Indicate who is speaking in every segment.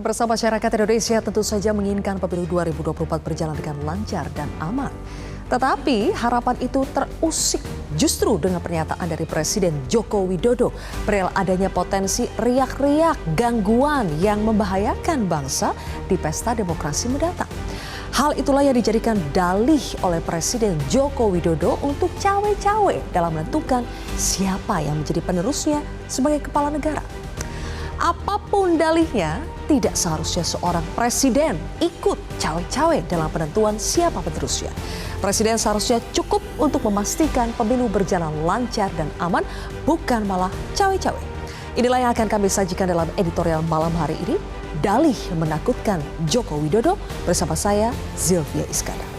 Speaker 1: Bersama masyarakat Indonesia tentu saja menginginkan pemilu 2024 berjalan dengan lancar dan aman. Tetapi harapan itu terusik justru dengan pernyataan dari Presiden Joko Widodo perihal adanya potensi riak-riak gangguan yang membahayakan bangsa di pesta demokrasi mendatang. Hal itulah yang dijadikan dalih oleh Presiden Joko Widodo untuk cawe-cawe dalam menentukan siapa yang menjadi penerusnya sebagai kepala negara. Apapun dalihnya, tidak seharusnya seorang presiden ikut cawe-cawe dalam penentuan siapa penerusnya. Presiden seharusnya cukup untuk memastikan pemilu berjalan lancar dan aman, bukan malah cawe-cawe. Inilah yang akan kami sajikan dalam editorial malam hari ini, dalih menakutkan Joko Widodo bersama saya, Zilvia Iskandar.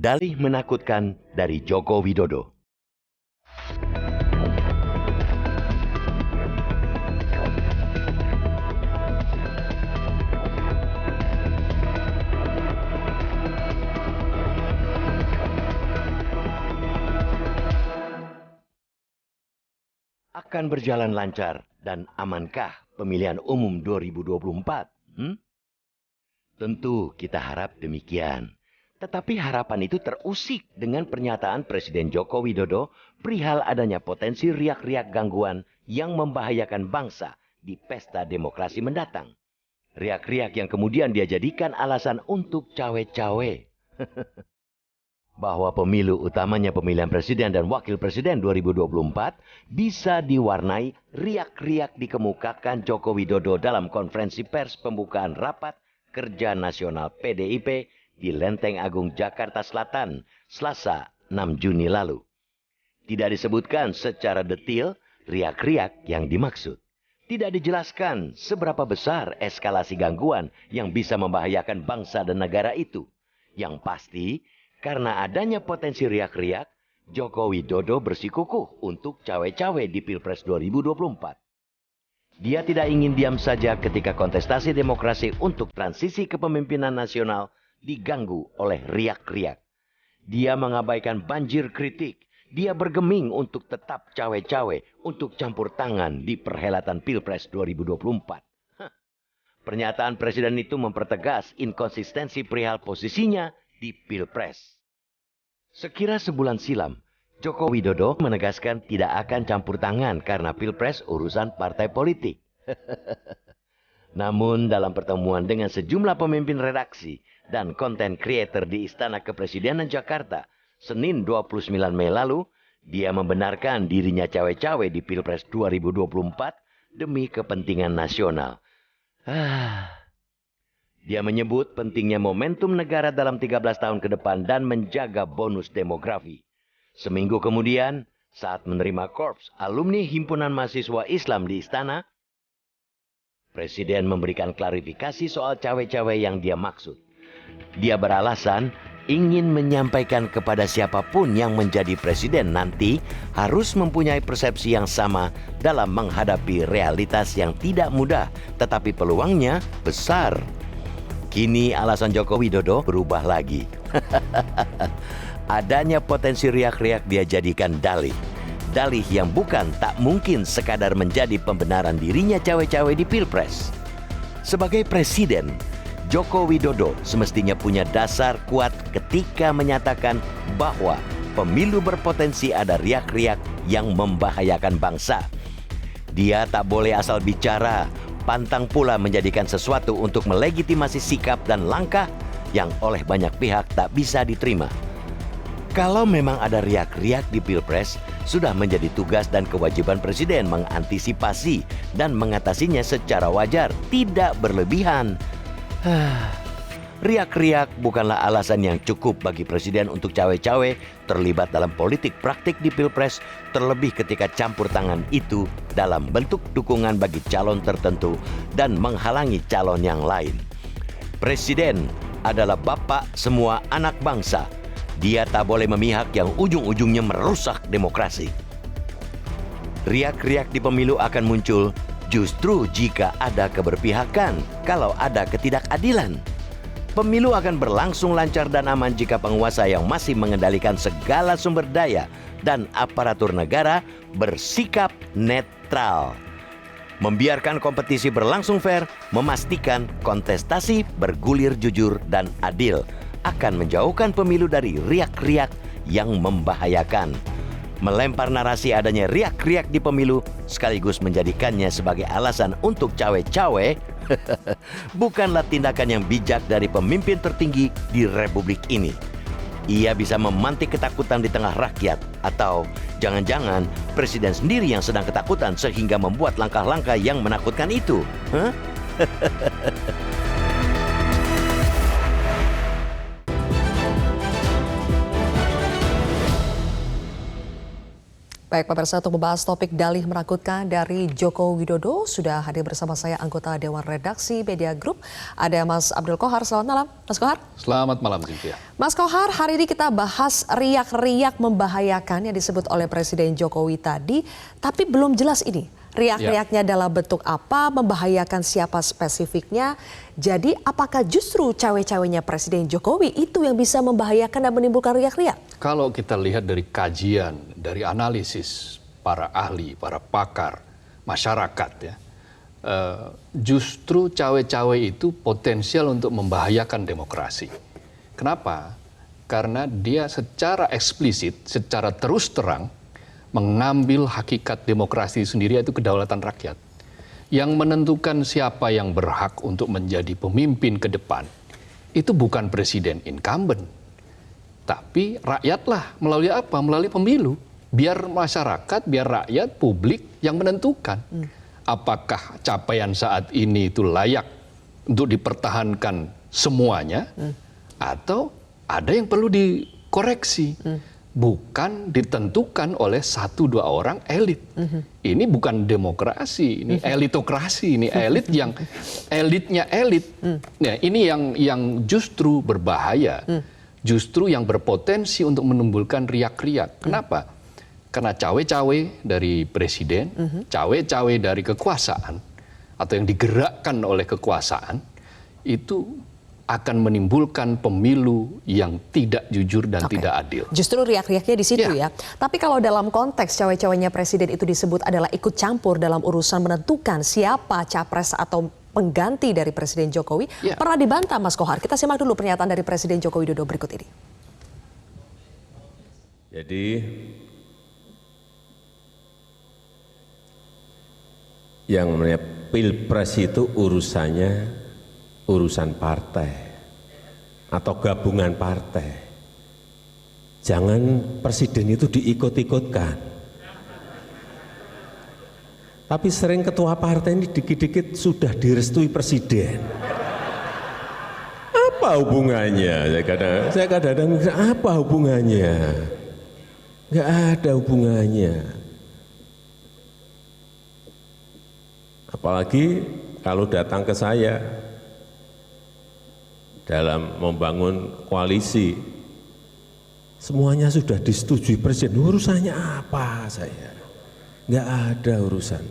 Speaker 2: Dalih menakutkan dari Joko Widodo. Akan berjalan lancar dan amankah pemilihan umum 2024? Tentu kita harap demikian. Tetapi harapan itu terusik dengan pernyataan Presiden Joko Widodo perihal adanya potensi riak-riak gangguan yang membahayakan bangsa di pesta demokrasi mendatang. Riak-riak yang kemudian dia jadikan alasan untuk cawe-cawe. Bahwa pemilu utamanya pemilihan presiden dan wakil presiden 2024 bisa diwarnai riak-riak dikemukakan Joko Widodo dalam konferensi pers pembukaan rapat kerja nasional PDIP di Lenteng Agung, Jakarta Selatan, Selasa 6 Juni lalu. Tidak disebutkan secara detail riak-riak yang dimaksud. Tidak dijelaskan seberapa besar eskalasi gangguan yang bisa membahayakan bangsa dan negara itu. Yang pasti, karena adanya potensi riak-riak, Joko Widodo bersikukuh untuk cawe-cawe di Pilpres 2024. Dia tidak ingin diam saja ketika kontestasi demokrasi untuk transisi kepemimpinan nasional diganggu oleh riak-riak. Dia mengabaikan banjir kritik. Dia bergeming untuk tetap cawe-cawe untuk campur tangan di perhelatan Pilpres 2024. Pernyataan Presiden itu mempertegas inkonsistensi perihal posisinya di Pilpres. Sekira sebulan silam, Joko Widodo menegaskan tidak akan campur tangan karena Pilpres urusan partai politik. Namun dalam pertemuan dengan sejumlah pemimpin redaksi dan konten creator di Istana Kepresidenan Jakarta, Senin 29 Mei lalu, dia membenarkan dirinya cawe-cawe di Pilpres 2024 demi kepentingan nasional. Dia menyebut pentingnya momentum negara dalam 13 tahun ke depan dan menjaga bonus demografi. Seminggu kemudian, saat menerima korps alumni Himpunan Mahasiswa Islam di Istana, Presiden memberikan klarifikasi soal cawe-cawe yang dia maksud. Dia beralasan ingin menyampaikan kepada siapapun yang menjadi presiden nanti harus mempunyai persepsi yang sama dalam menghadapi realitas yang tidak mudah, tetapi peluangnya besar. Kini alasan Joko Widodo berubah lagi. Adanya potensi riak-riak dia jadikan dalih. Dalih yang bukan tak mungkin sekadar menjadi pembenaran dirinya cawe-cawe di Pilpres. Sebagai presiden, Joko Widodo semestinya punya dasar kuat ketika menyatakan bahwa pemilu berpotensi ada riak-riak yang membahayakan bangsa. Dia tak boleh asal bicara, pantang pula menjadikan sesuatu untuk melegitimasi sikap dan langkah yang oleh banyak pihak tak bisa diterima. Kalau memang ada riak-riak di Pilpres, sudah menjadi tugas dan kewajiban Presiden mengantisipasi dan mengatasinya secara wajar, tidak berlebihan. Riak-riak bukanlah alasan yang cukup bagi Presiden untuk cawe-cawe terlibat dalam politik praktik di Pilpres, terlebih ketika campur tangan itu dalam bentuk dukungan bagi calon tertentu dan menghalangi calon yang lain. Presiden adalah bapak semua anak bangsa. Dia tak boleh memihak yang ujung-ujungnya merusak demokrasi. Riak-riak di pemilu akan muncul justru jika ada keberpihakan, kalau ada ketidakadilan. Pemilu akan berlangsung lancar dan aman jika penguasa yang masih mengendalikan segala sumber daya dan aparatur negara bersikap netral. Membiarkan kompetisi berlangsung fair, memastikan kontestasi bergulir jujur dan adil, akan menjauhkan pemilu dari riak-riak yang membahayakan. Melempar narasi adanya riak-riak di pemilu sekaligus menjadikannya sebagai alasan untuk cawe-cawe bukanlah tindakan yang bijak dari pemimpin tertinggi di republik ini. Ia bisa memantik ketakutan di tengah rakyat, atau jangan-jangan presiden sendiri yang sedang ketakutan sehingga membuat langkah-langkah yang menakutkan itu. Huh?
Speaker 1: Baik, pemirsa, untuk membahas topik dalih menakutkan dari Joko Widodo, sudah hadir bersama saya anggota Dewan Redaksi Media Group, ada Mas Abdul Qohar. Selamat malam, Mas Qohar.
Speaker 3: Selamat malam, Cynthia.
Speaker 1: Mas Qohar, hari ini kita bahas riak-riak membahayakan yang disebut oleh Presiden Jokowi tadi, tapi belum jelas ini. Riak-riaknya dalam bentuk apa, membahayakan siapa spesifiknya. Jadi apakah justru cawe-cawenya Presiden Jokowi itu yang bisa membahayakan dan menimbulkan riak-riak?
Speaker 3: Kalau kita lihat dari kajian, dari analisis para ahli, para pakar, masyarakat ya, justru cawe-cawe itu potensial untuk membahayakan demokrasi. Kenapa? Karena dia secara eksplisit, secara terus terang mengambil hakikat demokrasi sendiri, yaitu kedaulatan rakyat. Yang menentukan siapa yang berhak untuk menjadi pemimpin ke depan, itu bukan presiden incumbent. Tapi rakyatlah, melalui apa? Melalui pemilu. Biar masyarakat, biar rakyat, publik yang menentukan. Apakah capaian saat ini itu layak untuk dipertahankan semuanya, atau ada yang perlu dikoreksi. Bukan ditentukan oleh 1-2 orang elit. Ini bukan demokrasi, ini elitokrasi, ini elit yang elitnya elit. Nah, ini yang justru berbahaya, justru yang berpotensi untuk menimbulkan riak-riak. Kenapa? Karena cawe-cawe dari presiden, cawe-cawe dari kekuasaan, atau yang digerakkan oleh kekuasaan, itu akan menimbulkan pemilu yang tidak jujur dan tidak adil.
Speaker 1: Justru riak-riaknya di situ ya. Tapi kalau dalam konteks cawe-cawenya presiden itu disebut adalah ikut campur dalam urusan menentukan siapa capres atau pengganti dari Presiden Jokowi, pernah dibantah Mas Qohar. Kita simak dulu pernyataan dari Presiden Joko Widodo berikut ini.
Speaker 4: Jadi yang namanya Pilpres itu urusan partai atau gabungan partai. Jangan presiden itu diikut-ikutkan. Tapi sering ketua partai ini dikit-dikit sudah direstui presiden. Apa hubungannya? Saya kadang-kadang mikir, apa hubungannya? Nggak ada hubungannya. Apalagi kalau datang ke saya dalam membangun koalisi, semuanya sudah disetujui presiden. Urusannya apa saya? Nggak ada urusan.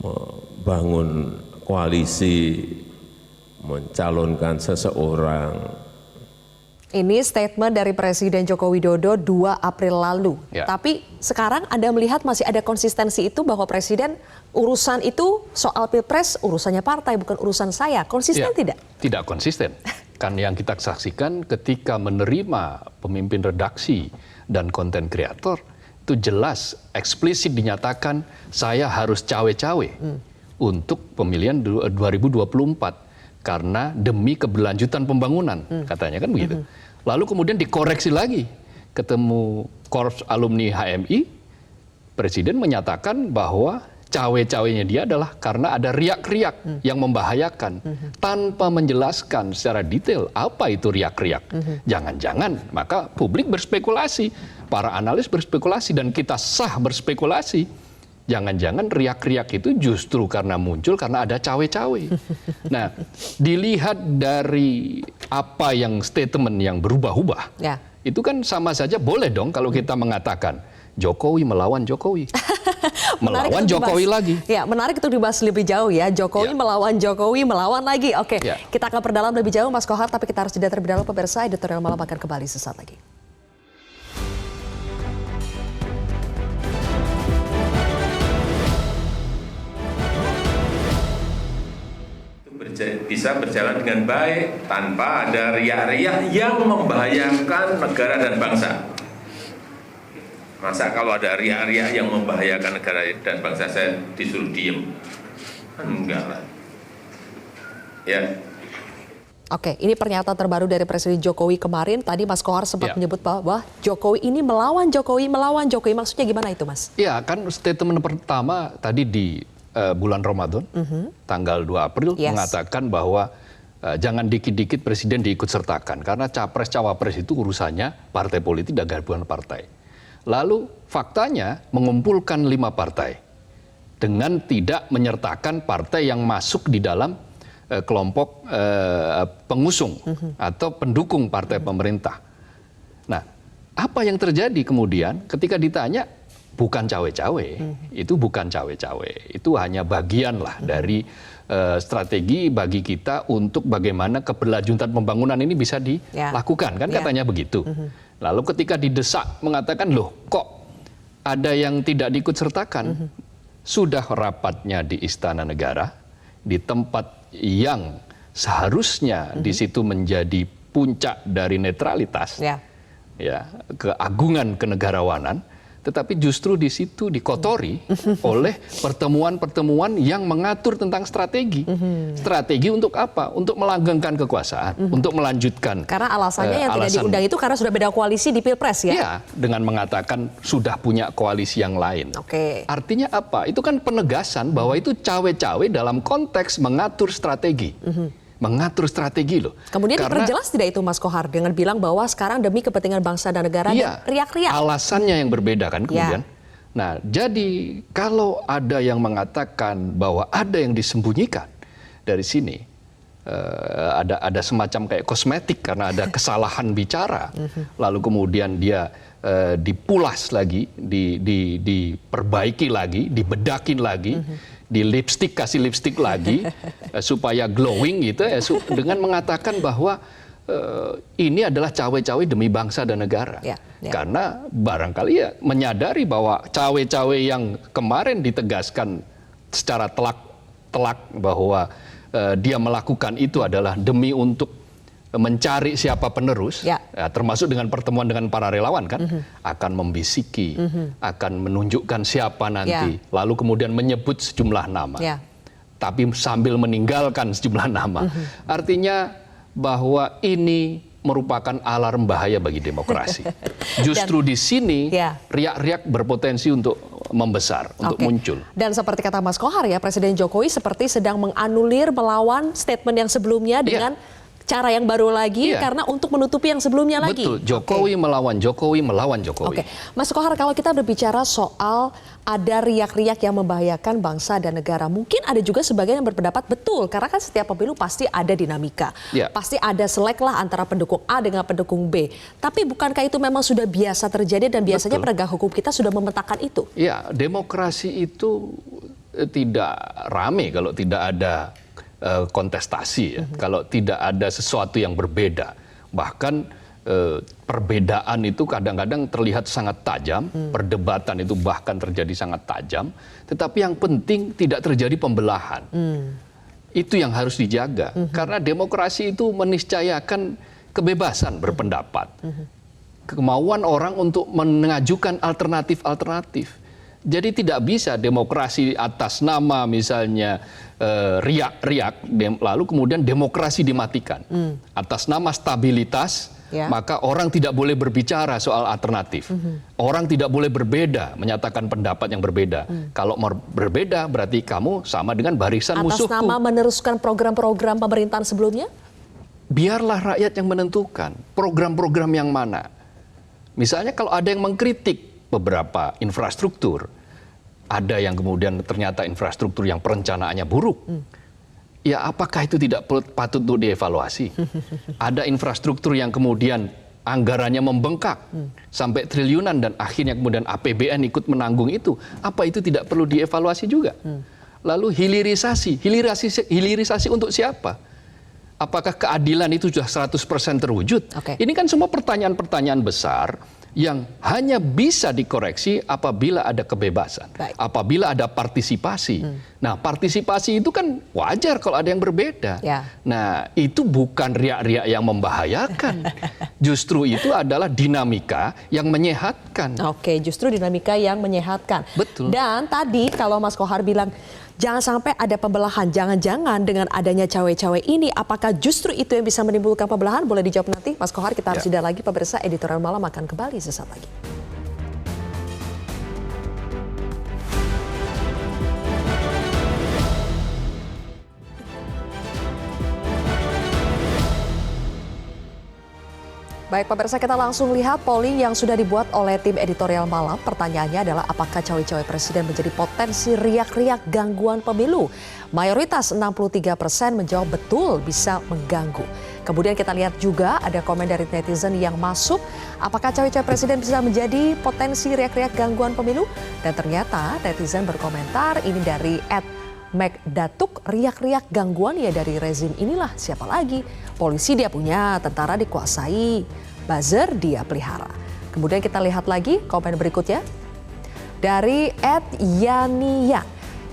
Speaker 4: Membangun koalisi, mencalonkan seseorang.
Speaker 1: Ini statement dari Presiden Joko Widodo 2 April lalu. Tapi sekarang Anda melihat masih ada konsistensi itu bahwa Presiden urusan itu soal Pilpres urusannya partai bukan urusan saya. Konsisten tidak?
Speaker 3: Tidak konsisten. Kan yang kita saksikan ketika menerima pemimpin redaksi dan konten kreator itu jelas eksplisit dinyatakan saya harus cawe-cawe untuk pemilihan 2024. Karena demi keberlanjutan pembangunan, katanya kan begitu. Lalu kemudian dikoreksi lagi, ketemu Korps Alumni HMI, Presiden menyatakan bahwa cawe-cawenya dia adalah karena ada riak-riak yang membahayakan, tanpa menjelaskan secara detail apa itu riak-riak. Jangan-jangan, maka publik berspekulasi, para analis berspekulasi, dan kita sah berspekulasi. Jangan-jangan riak-riak itu justru karena muncul karena ada cawe-cawe. Nah, dilihat dari apa yang statement yang berubah-ubah, itu kan sama saja boleh dong kalau kita mengatakan Jokowi melawan Jokowi. melawan Jokowi lagi.
Speaker 1: Ya, menarik itu dibahas lebih jauh ya. Jokowi melawan Jokowi, melawan lagi. Oke, kita akan perdalam lebih jauh Mas Kohar, tapi kita harus jeda terlebih dahulu pemirsa. Editorial Malam akan kembali sesaat lagi.
Speaker 5: Bisa berjalan dengan baik tanpa ada riak-riak yang membahayakan negara dan bangsa. Masa kalau ada riak-riak yang membahayakan negara dan bangsa saya disuruh diem? Enggak lah. Ya.
Speaker 1: Oke, ini pernyataan terbaru dari Presiden Jokowi kemarin. Tadi Mas Kohar sempat menyebut bahwa Jokowi ini melawan Jokowi. Maksudnya gimana itu, Mas?
Speaker 3: Ya, kan statement pertama tadi di bulan Ramadan, tanggal 2 April, mengatakan bahwa jangan dikit-dikit Presiden diikut-sertakan. Karena Capres-Cawapres itu urusannya partai politik dan gabungan partai. Lalu faktanya mengumpulkan 5 partai dengan tidak menyertakan partai yang masuk di dalam kelompok pengusung atau pendukung partai pemerintah. Nah, apa yang terjadi kemudian ketika ditanya, bukan cawe-cawe, itu bukan cawe-cawe, itu hanya bagian lah dari strategi bagi kita untuk bagaimana keberlanjutan pembangunan ini bisa dilakukan, kan katanya begitu. Lalu ketika didesak mengatakan, loh kok ada yang tidak diikut-sertakan, sudah rapatnya di Istana Negara, di tempat yang seharusnya di situ menjadi puncak dari netralitas, ya, keagungan kenegarawanan, tetapi justru di situ dikotori oleh pertemuan-pertemuan yang mengatur tentang strategi. Strategi untuk apa? Untuk melanggengkan kekuasaan, untuk melanjutkan.
Speaker 1: Karena alasannya yang tidak diundang itu karena sudah beda koalisi di Pilpres ya?
Speaker 3: Iya, dengan mengatakan sudah punya koalisi yang lain. Artinya apa? Itu kan penegasan bahwa itu cawe-cawe dalam konteks mengatur strategi. Mengatur strategi loh.
Speaker 1: Kemudian diperjelas tidak itu Mas Kohar dengan bilang bahwa sekarang demi kepentingan bangsa dan negara dan riak-riak.
Speaker 3: Alasannya yang berbeda kan kemudian. Nah, jadi kalau ada yang mengatakan bahwa ada yang disembunyikan dari sini, ada semacam kayak kosmetik karena ada kesalahan bicara, lalu kemudian dia dipulas lagi, diperbaiki lagi, dibedakin lagi. Kasih lipstick lagi supaya glowing gitu ya, dengan mengatakan bahwa ini adalah cawe-cawe demi bangsa dan negara. Karena barangkali ya menyadari bahwa cawe-cawe yang kemarin ditegaskan secara telak bahwa dia melakukan itu adalah demi untuk mencari siapa penerus, termasuk dengan pertemuan dengan para relawan kan, akan membisiki, akan menunjukkan siapa nanti, lalu kemudian menyebut sejumlah nama, tapi sambil meninggalkan sejumlah nama. Artinya bahwa ini merupakan alarm bahaya bagi demokrasi. Justru di sini riak-riak berpotensi untuk membesar, untuk muncul.
Speaker 1: Dan seperti kata Mas Kohar ya, Presiden Jokowi seperti sedang menganulir, melawan statement yang sebelumnya dengan cara yang baru lagi karena untuk menutupi yang sebelumnya lagi.
Speaker 3: Betul, Jokowi melawan Jokowi, melawan Jokowi.
Speaker 1: Mas Kohar, kalau kita berbicara soal ada riak-riak yang membahayakan bangsa dan negara, mungkin ada juga sebagian yang berpendapat betul, karena kan setiap pemilu pasti ada dinamika. Pasti ada selek lah antara pendukung A dengan pendukung B. Tapi bukankah itu memang sudah biasa terjadi dan biasanya penegak hukum kita sudah memetakan itu? Ya,
Speaker 3: demokrasi itu tidak rame kalau tidak ada kontestasi ya, kalau tidak ada sesuatu yang berbeda. Bahkan perbedaan itu kadang-kadang terlihat sangat tajam, perdebatan itu bahkan terjadi sangat tajam, tetapi yang penting tidak terjadi pembelahan. Itu yang harus dijaga, karena demokrasi itu meniscayakan kebebasan berpendapat, kemauan orang untuk mengajukan alternatif-alternatif. Jadi tidak bisa demokrasi atas nama misalnya riak-riak, lalu kemudian demokrasi dimatikan. Atas nama stabilitas, maka orang tidak boleh berbicara soal alternatif. Orang tidak boleh berbeda, menyatakan pendapat yang berbeda. Kalau berbeda berarti kamu sama dengan barisan musuhku.
Speaker 1: Atas nama meneruskan program-program pemerintahan sebelumnya?
Speaker 3: Biarlah rakyat yang menentukan program-program yang mana. Misalnya kalau ada yang mengkritik beberapa infrastruktur, ada yang kemudian ternyata infrastruktur yang perencanaannya buruk, ya apakah itu tidak patut untuk dievaluasi? Ada infrastruktur yang kemudian anggarannya membengkak sampai triliunan dan akhirnya kemudian APBN ikut menanggung itu, apa itu tidak perlu dievaluasi juga? Lalu hilirisasi untuk siapa? Apakah keadilan itu sudah 100% terwujud?
Speaker 1: Oke.
Speaker 3: Ini kan semua pertanyaan-pertanyaan besar yang hanya bisa dikoreksi apabila ada kebebasan,
Speaker 1: Baik.
Speaker 3: apabila ada partisipasi. Nah, partisipasi itu kan wajar kalau ada yang berbeda.
Speaker 1: Ya.
Speaker 3: Nah, itu bukan riak-riak yang membahayakan. Justru itu adalah dinamika yang menyehatkan.
Speaker 1: Oke, justru dinamika yang menyehatkan.
Speaker 3: Betul.
Speaker 1: Dan tadi kalau Mas Kohar bilang jangan sampai ada pembelahan, jangan-jangan dengan adanya cawe-cawe ini, apakah justru itu yang bisa menimbulkan pembelahan? Boleh dijawab nanti, Mas Kohar. Kita harus jeda lagi, pemirsa. Editorial Malam akan kembali sesaat lagi. Baik pemirsa, kita langsung lihat polling yang sudah dibuat oleh tim editorial Malam. Pertanyaannya adalah apakah cawe-cawe presiden menjadi potensi riak-riak gangguan pemilu? Mayoritas 63% menjawab betul bisa mengganggu. Kemudian kita lihat juga ada komen dari netizen yang masuk. Apakah cawe-cawe presiden bisa menjadi potensi riak-riak gangguan pemilu? Dan ternyata netizen berkomentar ini dari @McDatuk, riak-riak gangguan ya dari rezim inilah, siapa lagi? Polisi dia punya, tentara dikuasai, buzzer dia pelihara. Kemudian kita lihat lagi komen berikutnya dari @Yania.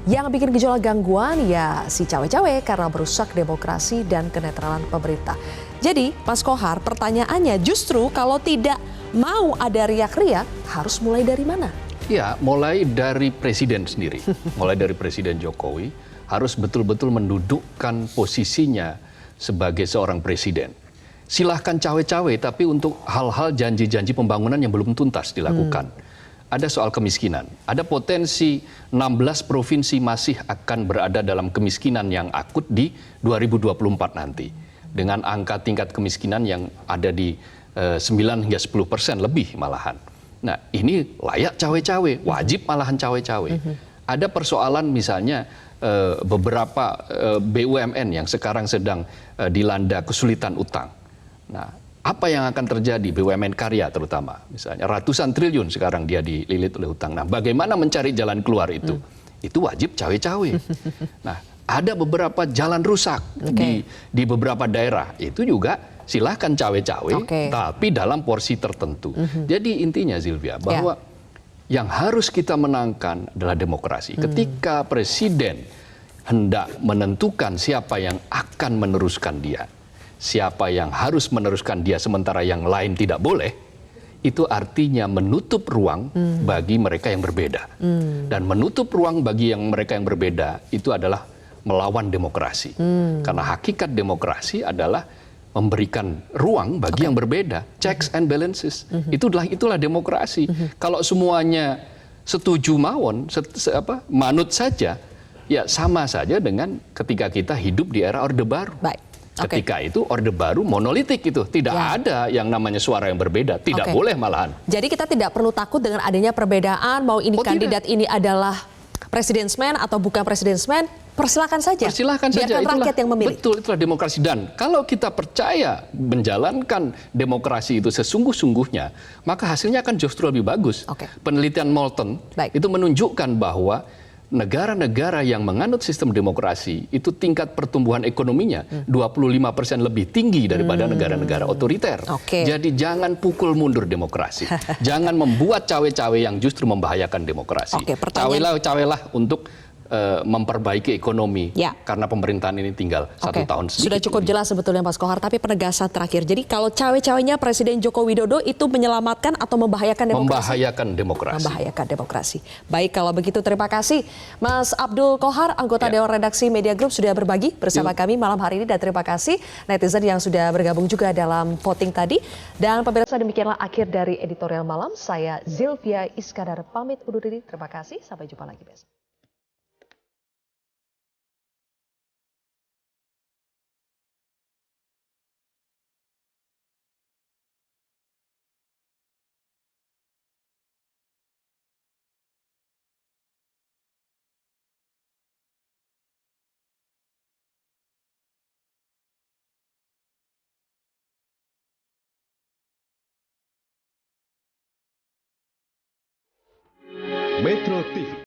Speaker 1: Yang bikin gejolak gangguan ya si cawe-cawe karena merusak demokrasi dan kenetralan pemerintah. Jadi Mas Kohar, pertanyaannya justru kalau tidak mau ada riak-riak harus mulai dari mana?
Speaker 3: Ya, mulai dari presiden sendiri, mulai dari Presiden Jokowi harus betul-betul mendudukkan posisinya sebagai seorang presiden. Silahkan cawe-cawe, tapi untuk hal-hal janji-janji pembangunan yang belum tuntas dilakukan. Ada soal kemiskinan, ada potensi 16 provinsi masih akan berada dalam kemiskinan yang akut di 2024 nanti. Dengan angka tingkat kemiskinan yang ada di 9 hingga 10% lebih malahan. Nah, ini layak cawe-cawe, wajib malahan cawe-cawe. Ada persoalan misalnya beberapa BUMN yang sekarang sedang dilanda kesulitan utang. Nah, apa yang akan terjadi BUMN karya terutama, misalnya ratusan triliun sekarang dia dililit oleh utang. Nah, bagaimana mencari jalan keluar itu? Itu wajib cawe-cawe. Nah, ada beberapa jalan rusak di beberapa daerah, itu juga silahkan cawe-cawe, tapi dalam porsi tertentu. Jadi intinya Zilvia, bahwa yang harus kita menangkan adalah demokrasi. Ketika presiden hendak menentukan siapa yang akan meneruskan dia, siapa yang harus meneruskan dia sementara yang lain tidak boleh, itu artinya menutup ruang bagi mereka yang berbeda. Dan menutup ruang bagi mereka yang berbeda itu adalah melawan demokrasi. Karena hakikat demokrasi adalah memberikan ruang bagi yang berbeda, checks and balances. Itulah demokrasi. Kalau semuanya setuju mawon, manut saja, ya sama saja dengan ketika kita hidup di era Orde Baru.
Speaker 1: Baik.
Speaker 3: Ketika itu Orde Baru monolitik itu, tidak ada yang namanya suara yang berbeda, tidak boleh malahan.
Speaker 1: Jadi kita tidak perlu takut dengan adanya perbedaan, mau ini kandidat ini adalah presidensian atau bukan presidensian, persilakan saja.
Speaker 3: Persilahkan saja,
Speaker 1: biarkan rakyat yang memilih.
Speaker 3: Betul, itulah demokrasi. Dan kalau kita percaya menjalankan demokrasi itu sesungguh-sungguhnya, maka hasilnya akan justru lebih bagus. Penelitian Moulton itu menunjukkan bahwa negara-negara yang menganut sistem demokrasi itu tingkat pertumbuhan ekonominya 25% lebih tinggi daripada negara-negara otoriter. Jadi jangan pukul mundur demokrasi. Jangan membuat cawe-cawe yang justru membahayakan demokrasi. Cawelah untuk memperbaiki ekonomi, karena pemerintahan ini tinggal 1 tahun sedikit.
Speaker 1: Sudah cukup jelas sebetulnya Mas Kohar, tapi penegasan terakhir. Jadi kalau cawe-cawenya Presiden Joko Widodo itu menyelamatkan atau membahayakan demokrasi?
Speaker 3: Membahayakan demokrasi.
Speaker 1: Membahayakan demokrasi. Baik, kalau begitu terima kasih Mas Abdul Kohar, anggota Dewan Redaksi Media Group sudah berbagi bersama kami malam hari ini, dan terima kasih netizen yang sudah bergabung juga dalam voting tadi. Dan pemirsa, demikianlah akhir dari editorial malam. Saya Zilvia Iskandar pamit undur diri. Terima kasih, sampai jumpa lagi besok.
Speaker 6: Metro TV.